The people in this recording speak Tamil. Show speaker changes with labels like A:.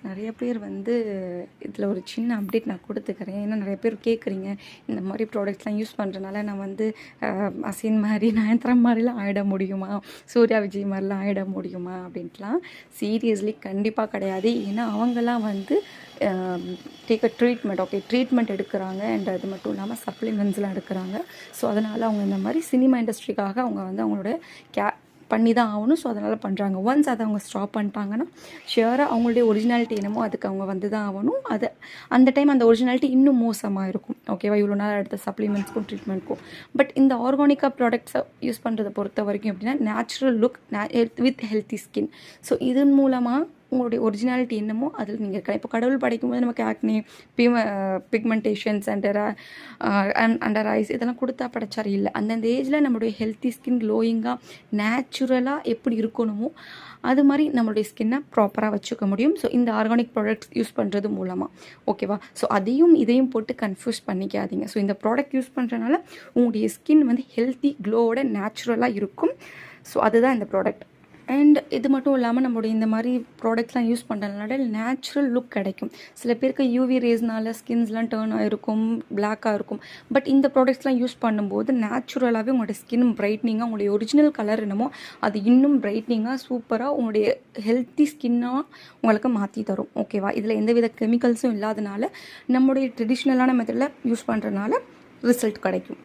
A: நிறைய பேர் வந்து இதில் ஒரு சின்ன அப்டேட் நான் கொடுத்துக்கிறேன். ஏன்னா நிறைய பேர் கேட்குறீங்க, இந்த மாதிரி ப்ராடக்ட்ஸ்லாம் யூஸ் பண்ணுறனால நான் வந்து அசின் மாதிரி நயன்தாரா மாதிரிலாம் ஆகிட முடியுமா, சூர்யா விஜய் மாதிரிலாம் ஆகிட முடியுமா அப்படின்ட்டுலாம். சீரியஸ்லி கண்டிப்பாக கிடையாது. ஏன்னா அவங்கெல்லாம் வந்து take a treatment, okay, treatment எடுக்கிறாங்க. அண்ட் அது மட்டும் இல்லாமல் சப்ளிமெண்ட்ஸ்லாம் எடுக்கிறாங்க. ஸோ அதனால் அவங்க இந்த மாதிரி சினிமா இண்டஸ்ட்ரிக்காக அவங்க வந்து அவங்களோட பண்ணி தான் ஆகணும். ஸோ அதனால் பண்ணுறாங்க. ஒன்ஸ் அதை அவங்க ஸ்டாப் பண்ணிட்டாங்கன்னா ஷியராக அவங்களுடைய ஒரிஜினாலிட்டி என்னமோ அதுக்கு அவங்க வந்து தான் ஆகணும். அது அந்த டைம் அந்த ஒரிஜினாலிட்டி இன்னும் மோசமாக இருக்கும். ஓகேவா, இவ்வளோ நாள் எடுத்த சப்ளிமெண்ட்ஸ்க்கும் ட்ரீட்மெண்ட்க்கும். பட் இந்த ஆர்கானிக்காக ப்ராடக்ட்ஸை யூஸ் பண்ணுறதை பொறுத்த வரைக்கும் எப்படின்னா natural look with healthy skin. So இதன் மூலமாக உங்களுடைய ஒரிஜினாலிட்டி என்னமோ அதில் நீங்கள் இருக்கலாம். இப்போ கடவுள் படைக்கும்போது நமக்கு ஆக்னி, பிக்மெண்டேஷன்ஸ், அண்டர் ஐஸ் இதெல்லாம் கொடுத்தா படைச்சார் இல்லை. அந்தந்த ஏஜில் நம்மளுடைய ஹெல்த்தி ஸ்கின் க்ளோயிங்காக நேச்சுரலாக எப்படி இருக்கணுமோ அது மாதிரி நம்மளுடைய ஸ்கின்னை ப்ராப்பராக வச்சுக்க முடியும். ஸோ இந்த ஆர்கானிக் ப்ராடக்ட்ஸ் யூஸ் பண்ணுறது மூலமாக, ஓகேவா. ஸோ அதையும் இதையும் போட்டு கன்ஃபியூஸ் பண்ணிக்காதீங்க. ஸோ இந்த ப்ராடக்ட் யூஸ் பண்ணுறதுனால உங்களுடைய ஸ்கின் வந்து ஹெல்த்தி க்ளோவோட நேச்சுரலாக இருக்கும். ஸோ அதுதான் இந்த ப்ராடக்ட். அண்ட் இது மட்டும் இல்லாமல் நம்மளுடைய இந்த மாதிரி ப்ராடக்ட்ஸ்லாம் யூஸ் பண்ணுறதுனால நேச்சுரல் லுக் கிடைக்கும். சில பேருக்கு யூவி ரேஸ்னால ஸ்கின்ஸ்லாம் டேர்ன் ஆகிருக்கும், பிளாக்காக இருக்கும். பட் இந்த ப்ராடக்ட்ஸ்லாம் யூஸ் பண்ணும்போது நேச்சுரலாகவே உங்களுடைய ஸ்கின் பிரைட்னிங்காக, உங்களுடைய ஒரிஜினல் கலர் என்னமோ அது இன்னும் பிரைட்னிங்காக சூப்பராக உங்களுடைய ஹெல்த்தி ஸ்கின்னாக உங்களுக்கு மாற்றி தரும். ஓகேவா, இதில் எந்தவித கெமிக்கல்ஸும் இல்லாதனால நம்மளுடைய ட்ரெடிஷ்னலான மெத்தடில் யூஸ் பண்ணுறதுனால ரிசல்ட் கிடைக்கும்.